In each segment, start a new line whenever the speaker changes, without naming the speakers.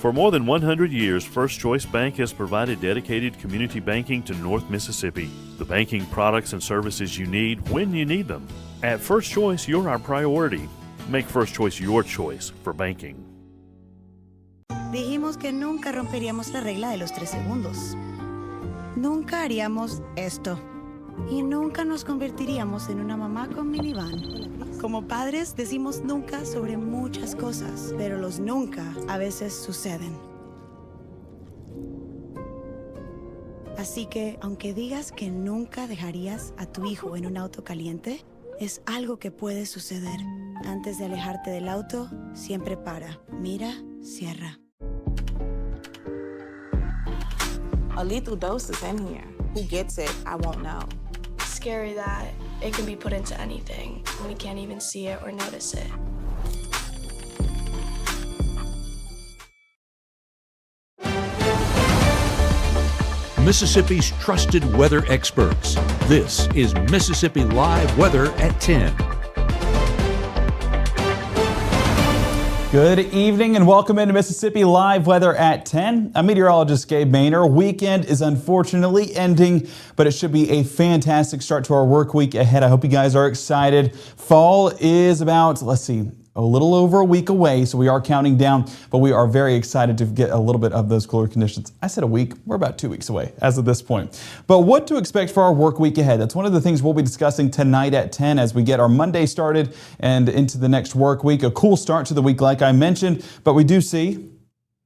For more than 100 years, First Choice Bank has provided dedicated community banking to North Mississippi. The banking products and services you need when you need them. At First Choice, you're our priority. Make First Choice your choice for banking.
Dijimos que nunca romperíamos la regla de los 3 segundos. Nunca haríamos esto. Y nunca nos convertiríamos en una mamá con minivan. Como padres decimos nunca sobre muchas cosas, pero los nunca a veces suceden. Así que, aunque digas que nunca dejarías a tu hijo en un auto caliente, es algo que puede suceder. Antes de alejarte del auto, siempre para, mira, cierra.
A lethal dose is in here. Who gets it, I won't know.
Scary that it can be put into anything and we can't even see it or notice it.
Mississippi's trusted weather experts. This is Mississippi Live Weather at 10.
Good evening and welcome into Mississippi Live Weather at 10. I'm meteorologist Gabe Maynor. Weekend is unfortunately ending, but it should be a fantastic start to our work week ahead. I hope you guys are excited. Fall is about, a little over a week away, so we are counting down, but we are very excited to get a little bit of those cooler conditions. I said a week, we're about 2 weeks away as of this point. But what to expect for our work week ahead? That's one of the things we'll be discussing tonight at 10 as we get our Monday started and into the next work week. A cool start to the week like I mentioned, but we do see,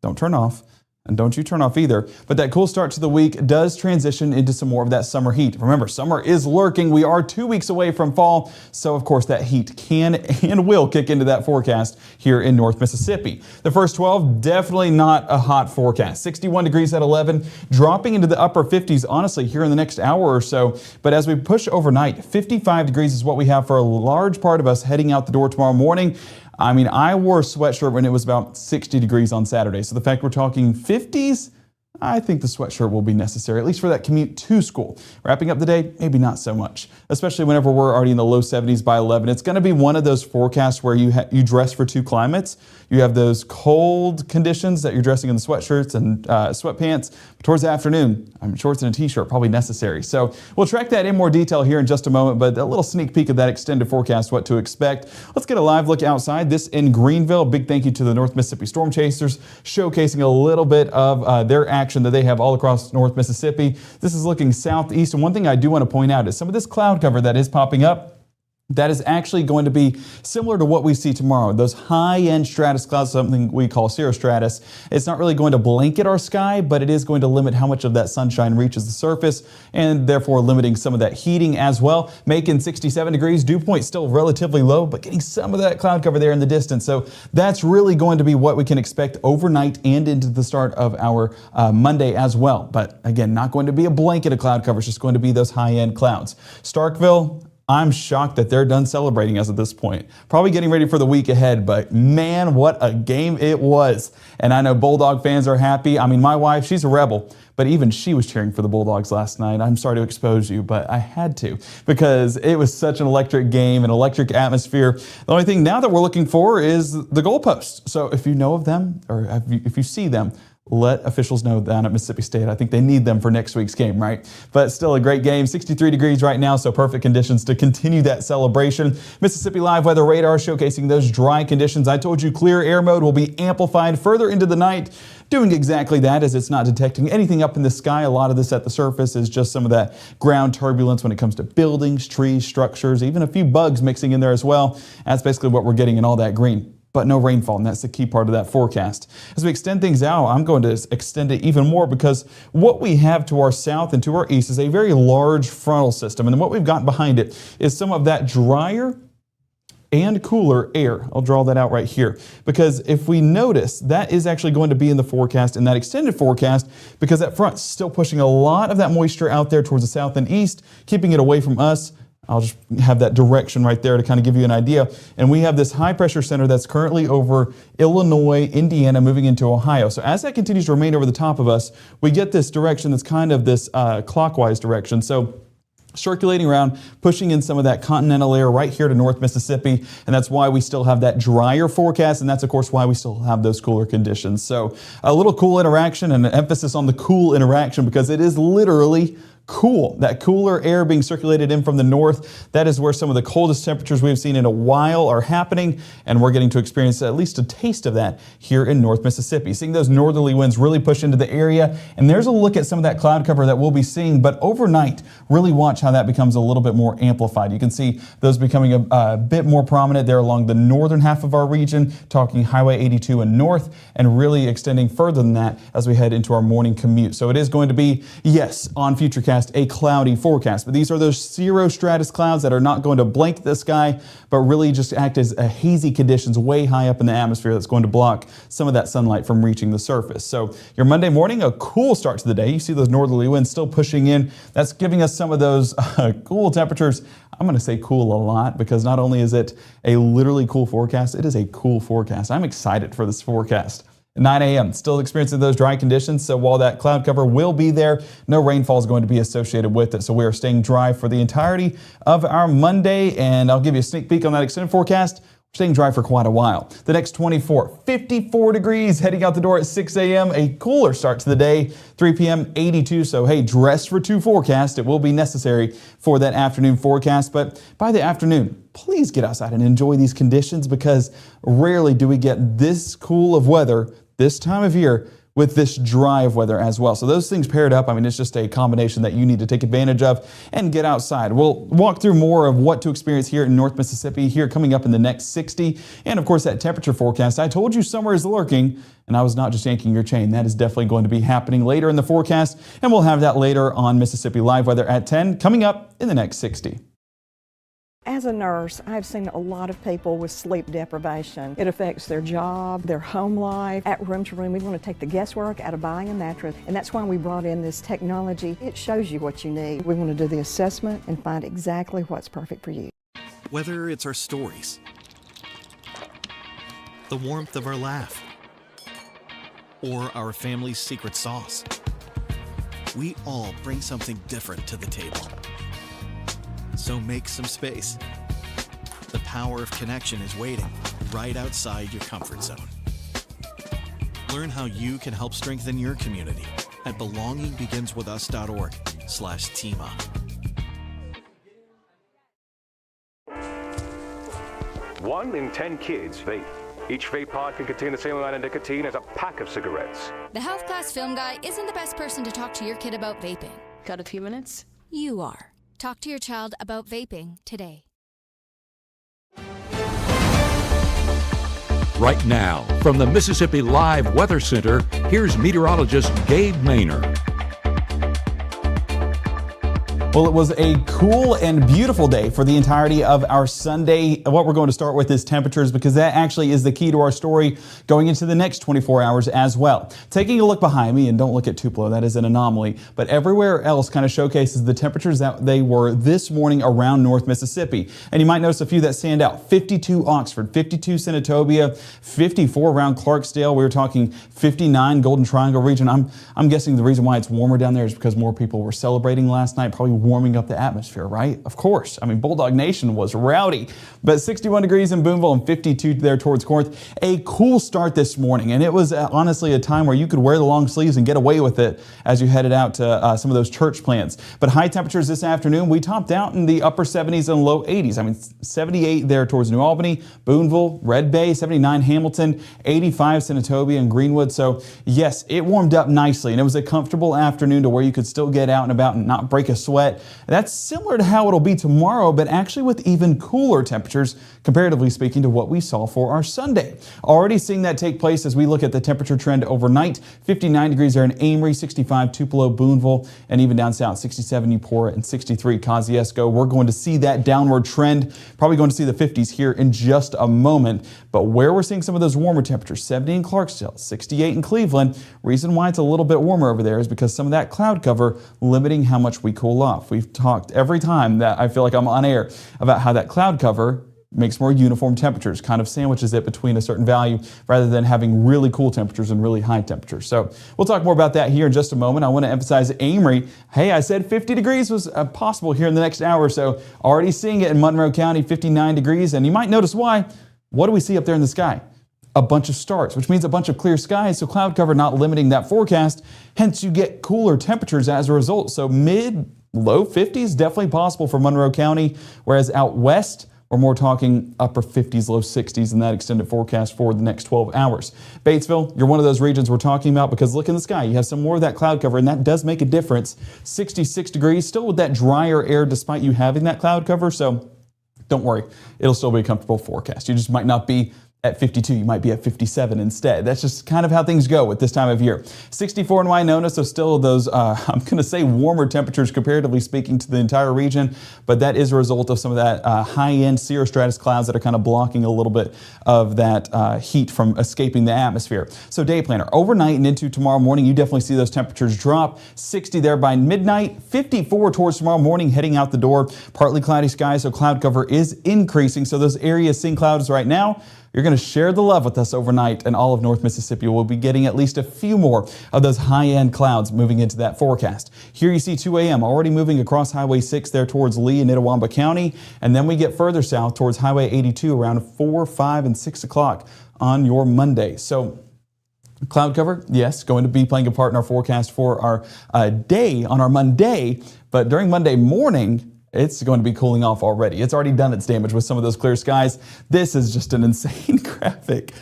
don't turn off, and don't you turn off either. But that cool start to the week does transition into some more of that summer heat. Remember, summer is lurking. We are 2 weeks away from fall. So, of course, that heat can and will kick into that forecast here in North Mississippi. The first 12, definitely not a hot forecast. 61 degrees at 11, dropping into the upper 50s, honestly, here in the next hour or so. But as we push overnight, 55 degrees is what we have for a large part of us heading out the door tomorrow morning. I mean, I wore a sweatshirt when it was about 60 degrees on Saturday. So the fact we're talking 50s, I think the sweatshirt will be necessary, at least for that commute to school. Wrapping up the day, maybe not so much, especially whenever we're already in the low 70s by 11. It's going to be one of those forecasts where you dress for two climates. You have those cold conditions that you're dressing in the sweatshirts and sweatpants. But towards the afternoon, shorts and a t-shirt probably necessary. So we'll track that in more detail here in just a moment, but a little sneak peek of that extended forecast, what to expect. Let's get a live look outside. This in Greenville. Big thank you to the North Mississippi Storm Chasers, showcasing a little bit of their action that they have all across North Mississippi. This is looking southeast, and one thing I do want to point out is some of this cloud cover that is popping up, that is actually going to be similar to what we see tomorrow. Those high-end stratus clouds, something we call cirrostratus. It's not really going to blanket our sky, but it is going to limit how much of that sunshine reaches the surface and therefore limiting some of that heating as well. Making 67 degrees, dew point still relatively low, but getting some of that cloud cover there in the distance. So that's really going to be what we can expect overnight and into the start of our Monday as well. But again, not going to be a blanket of cloud cover. It's just going to be those high-end clouds. Starkville, I'm shocked that they're done celebrating as of this point. Probably getting ready for the week ahead, but man, what a game it was. And I know Bulldog fans are happy. I mean, my wife, she's a Rebel, but even she was cheering for the Bulldogs last night. I'm sorry to expose you, but I had to because it was such an electric game, an electric atmosphere. The only thing now that we're looking for is the goalposts. So if you know of them or if you see them, let officials know down at Mississippi State. I think they need them for next week's game, right? But still a great game. 63 degrees right now, so perfect conditions to continue that celebration. Mississippi Live Weather Radar showcasing those dry conditions. I told you clear air mode will be amplified further into the night, doing exactly that as it's not detecting anything up in the sky. A lot of this at the surface is just some of that ground turbulence when it comes to buildings, trees, structures, even a few bugs mixing in there as well. That's basically what we're getting in all that green. But no rainfall, and that's the key part of that forecast. As we extend things out, I'm going to extend it even more because what we have to our south and to our east is a very large frontal system, and then what we've got behind it is some of that drier and cooler air. I'll draw that out right here because if we notice, that is actually going to be in the forecast, in that extended forecast, because that front's still pushing a lot of that moisture out there towards the south and east, keeping it away from us. I'll just have that direction right there to kind of give you an idea. And we have this high pressure center that's currently over Illinois, Indiana, moving into Ohio. So as that continues to remain over the top of us, we get this direction that's kind of this clockwise direction. So circulating around, pushing in some of that continental air right here to North Mississippi, and that's why we still have that drier forecast, and that's of course why we still have those cooler conditions. So a little cool interaction, and an emphasis on the cool interaction, because it is literally cool. That cooler air being circulated in from the north, that is where some of the coldest temperatures we've seen in a while are happening, and we're getting to experience at least a taste of that here in North Mississippi. Seeing those northerly winds really push into the area, and there's a look at some of that cloud cover that we'll be seeing, but overnight, really watch how that becomes a little bit more amplified. You can see those becoming a bit more prominent there along the northern half of our region, talking Highway 82 and north, and really extending further than that as we head into our morning commute. So it is going to be, yes, on Futurecast, a cloudy forecast, but these are those cirrostratus clouds that are not going to blanket the sky, but really just act as a hazy conditions way high up in the atmosphere that's going to block some of that sunlight from reaching the surface. So your Monday morning, a cool start to the day. You see those northerly winds still pushing in. That's giving us some of those cool temperatures. I'm going to say cool a lot, because not only is it a literally cool forecast, it is a cool forecast. I'm excited for this forecast. 9 a.m. still experiencing those dry conditions, so while that cloud cover will be there, no rainfall is going to be associated with it. So we are staying dry for the entirety of our Monday, and I'll give you a sneak peek on that extended forecast. We're staying dry for quite a while. The next 54 degrees heading out the door at 6 a.m. A cooler start to the day. 3 p.m. 82. So hey, dress for two forecast. It will be necessary for that afternoon forecast. But by the afternoon, please get outside and enjoy these conditions, because rarely do we get this cool of weather this time of year with this dry of weather as well. So those things paired up, I mean, it's just a combination that you need to take advantage of and get outside. We'll walk through more of what to experience here in North Mississippi here coming up in the next 60. And of course, that temperature forecast, I told you summer is lurking, and I was not just yanking your chain. That is definitely going to be happening later in the forecast, and we'll have that later on Mississippi Live Weather at 10 coming up in the next 60.
As a nurse, I've seen a lot of people with sleep deprivation. It affects their job, their home life. At Room to Room, we want to take the guesswork out of buying a mattress, and that's why we brought in this technology. It shows you what you need. We want to do the assessment and find exactly what's perfect for you.
Whether it's our stories, the warmth of our laugh, or our family's secret sauce, we all bring something different to the table. So make some space. The power of connection is waiting right outside your comfort zone. Learn how you can help strengthen your community at belongingbeginswithus.org/teamup.
1 in 10 kids vape. Each vape pod can contain the same amount of nicotine as a pack of cigarettes.
The Health Class Film Guy isn't the best person to talk to your kid about vaping.
Got a few minutes?
You are. Talk to your child about vaping today.
Right now, from the Mississippi Live Weather Center, here's meteorologist Gabe Maynor.
Well, it was a cool and beautiful day for the entirety of our Sunday. What we're going to start with is temperatures, because that actually is the key to our story going into the next 24 hours as well. Taking a look behind me, and don't look at Tupelo, that is an anomaly, but everywhere else kind of showcases the temperatures that they were this morning around North Mississippi. And you might notice a few that stand out. 52 Oxford, 52 Senatobia, 54 around Clarksdale. We were talking 59 Golden Triangle region. I'm guessing the reason why it's warmer down there is because more people were celebrating last night, probably warming up the atmosphere, right? Of course. I mean, Bulldog Nation was rowdy. But 61 degrees in Boonville and 52 there towards Corinth. A cool start this morning, and it was honestly a time where you could wear the long sleeves and get away with it as you headed out to some of those church plants. But high temperatures this afternoon, we topped out in the upper 70s and low 80s. I mean, 78 there towards New Albany, Boonville, Red Bay, 79 Hamilton, 85 Senatobia and Greenwood. So yes, it warmed up nicely, and it was a comfortable afternoon to where you could still get out and about and not break a sweat. That's similar to how it'll be tomorrow, but actually with even cooler temperatures, comparatively speaking, to what we saw for our Sunday. Already seeing that take place as we look at the temperature trend overnight. 59 degrees there in Amory, 65 Tupelo, Boonville, and even down south, 67 Eupora and 63 Kosciuszko. We're going to see that downward trend, probably going to see the 50s here in just a moment. But where we're seeing some of those warmer temperatures, 70 in Clarksdale, 68 in Cleveland. Reason why it's a little bit warmer over there is because some of that cloud cover limiting how much we cool off. We've talked every time that I feel like I'm on air about how that cloud cover makes more uniform temperatures, kind of sandwiches it between a certain value rather than having really cool temperatures and really high temperatures. So we'll talk more about that here in just a moment. I want to emphasize Amory. Hey, I said 50 degrees was possible here in the next hour or so. Already seeing it in Monroe County, 59 degrees. And you might notice why. What do we see up there in the sky? A bunch of stars, which means a bunch of clear skies, so cloud cover not limiting that forecast. Hence, you get cooler temperatures as a result. So mid-low 50s definitely possible for Monroe County, whereas out west, we're more talking upper 50s, low 60s in that extended forecast for the next 12 hours. Batesville, you're one of those regions we're talking about because look in the sky. You have some more of that cloud cover, and that does make a difference. 66 degrees, still with that drier air despite you having that cloud cover. So don't worry, it'll still be a comfortable forecast. You just might not be at 52, you might be at 57 instead. That's just kind of how things go at this time of year. 64 in Winona, so still those, I'm going to say warmer temperatures comparatively speaking to the entire region, but that is a result of some of that high-end cirrostratus clouds that are kind of blocking a little bit of that heat from escaping the atmosphere. So day planner, overnight and into tomorrow morning, you definitely see those temperatures drop. 60 there by midnight, 54 towards tomorrow morning, heading out the door. Partly cloudy skies, so cloud cover is increasing. So those areas seeing clouds right now, you're going to share the love with us overnight, and all of North Mississippi will be getting at least a few more of those high-end clouds moving into that forecast. Here you see 2 a.m. already moving across Highway 6 there towards Lee and Itawamba County, and then we get further south towards Highway 82 around 4, 5, and 6 o'clock on your Monday. So cloud cover, yes, going to be playing a part in our forecast for our day on our Monday, but during Monday morning, it's going to be cooling off already. It's already done its damage with some of those clear skies. This is just an insane graphic.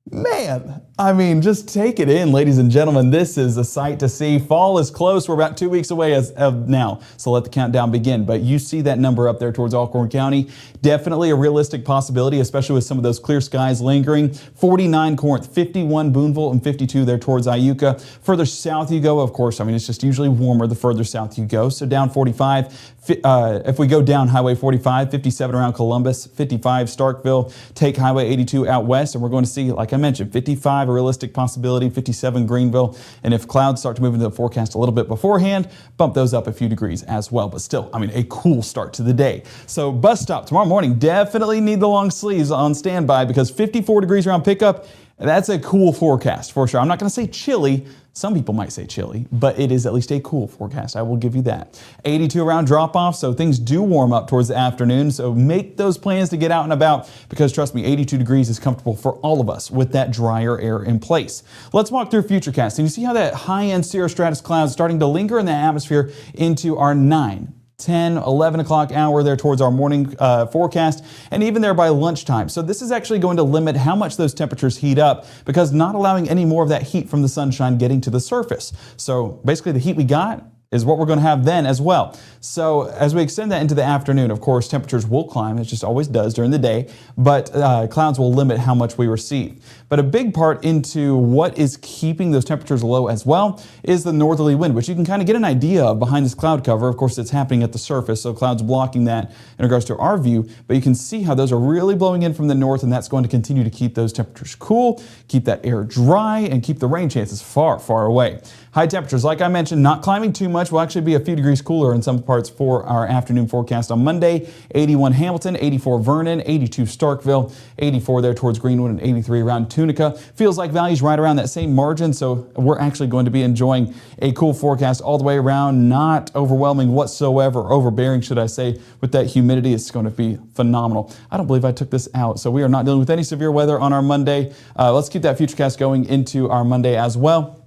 Man, I mean, just take it in, ladies and gentlemen. This is a sight to see. Fall is close. We're about 2 weeks away as of now, so let the countdown begin. But you see that number up there towards Alcorn County. Definitely a realistic possibility, especially with some of those clear skies lingering. 49 Corinth, 51 Boonville, and 52 there towards Iuka. Further south you go, of course, I mean, it's just usually warmer the further south you go. So down 45. If we go down Highway 45, 57 around Columbus, 55 Starkville, take Highway 82 out west, and we're going to see, like I mentioned, 55 a realistic possibility, 57 Greenville, and if clouds start to move into the forecast a little bit beforehand, bump those up a few degrees as well. But still, I mean, a cool start to the day. So bus stop tomorrow morning, definitely need the long sleeves on standby because 54 degrees around pickup, that's a cool forecast for sure. I'm not going to say chilly. Some people might say chilly, but it is at least a cool forecast. I will give you that. 82 around drop-off, so things do warm up towards the afternoon. So make those plans to get out and about because trust me, 82 degrees is comfortable for all of us with that drier air in place. Let's walk through Futurecast. And you see how that high-end cirrostratus cloud is starting to linger in the atmosphere into our 9, 10, 11 o'clock hour there towards our morning forecast, and even there by lunchtime. So this is actually going to limit how much those temperatures heat up because not allowing any more of that heat from the sunshine getting to the surface. So basically the heat we got is what we're going to have then as well. So as we extend that into the afternoon, of course, temperatures will climb. It just always does during the day, but clouds will limit how much we receive. But a big part into what is keeping those temperatures low as well is the northerly wind, which you can kind of get an idea of behind this cloud cover. Of course, it's happening at the surface, so clouds blocking that in regards to our view, but you can see how those are really blowing in from the north, and that's going to continue to keep those temperatures cool, keep that air dry, and keep the rain chances far, far away. High temperatures, like I mentioned, not climbing too much. Will actually be a few degrees cooler in some parts for our afternoon forecast on Monday. 81 Hamilton, 84 Vernon, 82 Starkville, 84 there towards Greenwood, and 83 around Tunica. Feels like values right around that same margin, so we're actually going to be enjoying a cool forecast all the way around, not overwhelming whatsoever, overbearing, should I say, with that humidity. It's going to be phenomenal. I don't believe I took this out, so we are not dealing with any severe weather on our Monday. Let's keep that Futurecast going into our Monday as well.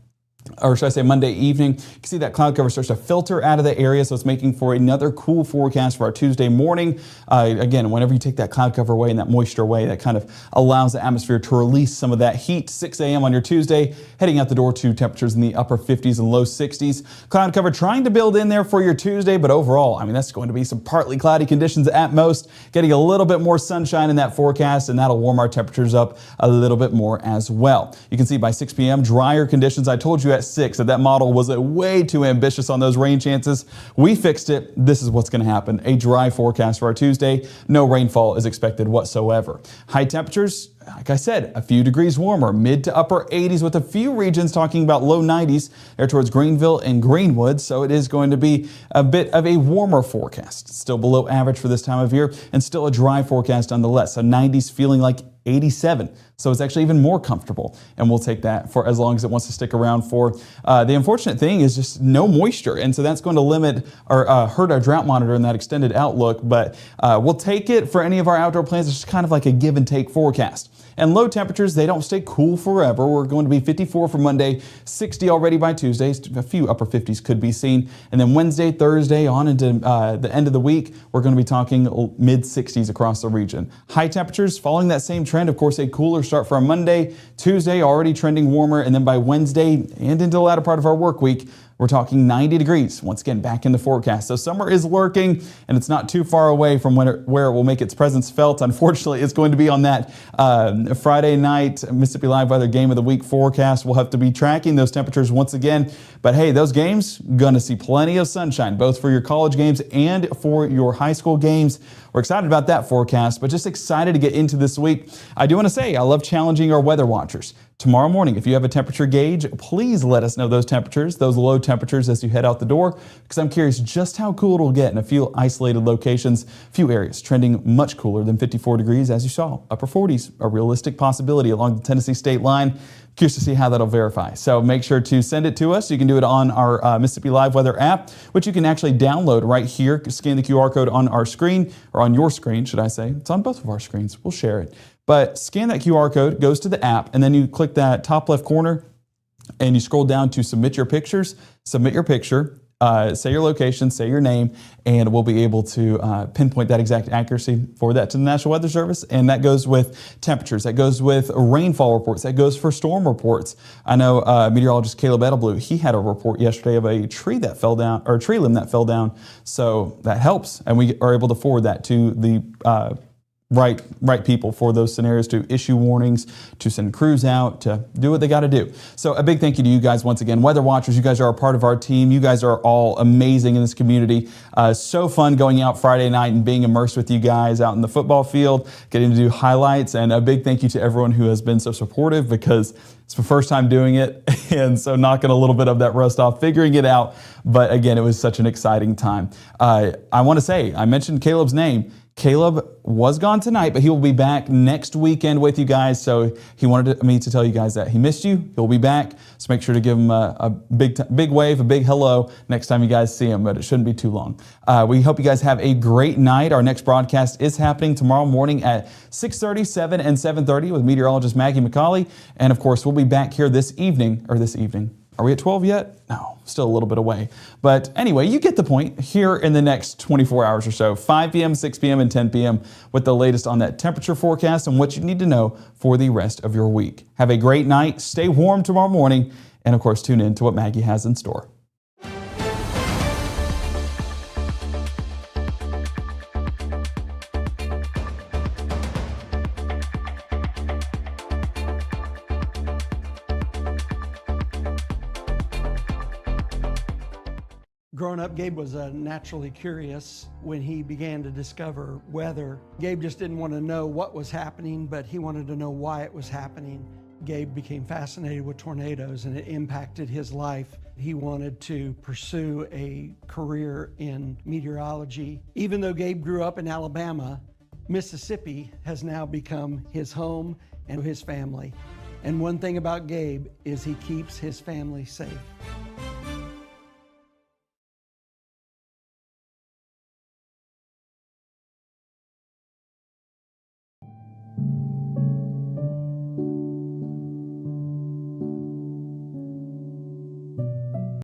Or should I say Monday evening. You can see that cloud cover starts to filter out of the area, so it's making for another cool forecast for our Tuesday morning. Again, whenever you take that cloud cover away and that moisture away, that kind of allows the atmosphere to release some of that heat. 6 a.m. on your Tuesday, heading out the door to temperatures in the upper 50s and low 60s. Cloud cover trying to build in there for your Tuesday, but overall, I mean, that's going to be some partly cloudy conditions at most, getting a little bit more sunshine in that forecast, and that'll warm our temperatures up a little bit more as well. You can see by 6 p.m., drier conditions. I told you you at 6 that model was way too ambitious on those rain chances. We fixed it. This is what's going to happen. A dry forecast for our Tuesday. No rainfall is expected whatsoever. High temperatures, like I said, a few degrees warmer, mid to upper 80s with a few regions talking about low 90s there towards Greenville and Greenwood. So it is going to be a bit of a warmer forecast. Still below average for this time of year and still a dry forecast nonetheless. So 90s feeling like 87. So it's actually even more comfortable, and we'll take that for as long as it wants to stick around for. The unfortunate thing is just no moisture, and so that's going to limit or hurt our drought monitor in that extended outlook, but we'll take it for any of our outdoor plans. It's just kind of like a give and take forecast. And low temperatures, they don't stay cool forever. We're going to be 54 for Monday, 60 already by Tuesday. A few upper 50s could be seen. And then Wednesday, Thursday, on into the end of the week, we're going to be talking mid 60s across the region. High temperatures following that same trend. Of course, a cooler start for our Monday, Tuesday already trending warmer. And then by Wednesday and into the latter part of our work week, we're talking 90 degrees, once again, back in the forecast. So summer is lurking, and it's not too far away from where it will make its presence felt. Unfortunately, it's going to be on that Friday night Mississippi Live Weather Game of the Week forecast. We'll have to be tracking those temperatures once again. But hey, those games, going to see plenty of sunshine, both for your college games and for your high school games. We're excited about that forecast, but just excited to get into this week. I do want to say I love challenging our weather watchers. Tomorrow morning, if you have a temperature gauge, please let us know those temperatures, those low temperatures as you head out the door, because I'm curious just how cool it'll get in a few isolated locations, a few areas trending much cooler than 54 degrees, as you saw. Upper 40s, a realistic possibility along the Tennessee state line. Curious to see how that'll verify. So make sure to send it to us. You can do it on our Mississippi Live Weather app, which you can actually download right here. Scan the QR code on our screen, or on your screen, should I say. It's on both of our screens. We'll share it. But scan that QR code, goes to the app, and then you click that top left corner and you scroll down to submit your pictures. Submit your picture, say your location, say your name, and we'll be able to pinpoint that exact accuracy, forward that to the National Weather Service. And that goes with temperatures, that goes with rainfall reports, that goes for storm reports. I know meteorologist Caleb Edelblue, he had a report yesterday of a tree that fell down, or a tree limb that fell down. So that helps, and we are able to forward that to the right people for those scenarios, to issue warnings, to send crews out, to do what they got to do. So a big thank you to you guys once again. Weather watchers, you guys are a part of our team. You guys are all amazing in this community. So fun going out Friday night and being immersed with you guys out in the football field, getting to do highlights. And a big thank you to everyone who has been so supportive, because it's the first time doing it, and so knocking a little bit of that rust off, figuring it out. But again, it was such an exciting time. I want to say, I mentioned Caleb's name. Caleb was gone tonight, but he will be back next weekend with you guys. So he wanted me to tell you guys that he missed you. He'll be back. So make sure to give him a big wave, a big hello next time you guys see him, but it shouldn't be too long. We hope you guys have a great night. Our next broadcast is happening tomorrow morning at 6:30, 7, and 7:30 with meteorologist Maggie McCauley. And of course, we'll be back here this evening. Are we at 12 yet? No, still a little bit away. But anyway, you get the point, here in the next 24 hours or so, 5 p.m., 6 p.m., and 10 p.m. with the latest on that temperature forecast and what you need to know for the rest of your week. Have a great night. Stay warm tomorrow morning. And of course, tune in to what Maggie has in store.
Growing up, Gabe was naturally curious when he began to discover weather. Gabe just didn't want to know what was happening, but he wanted to know why it was happening. Gabe became fascinated with tornadoes, and it impacted his life. He wanted to pursue a career in meteorology. Even though Gabe grew up in Alabama, Mississippi has now become his home and his family. And one thing about Gabe is he keeps his family safe.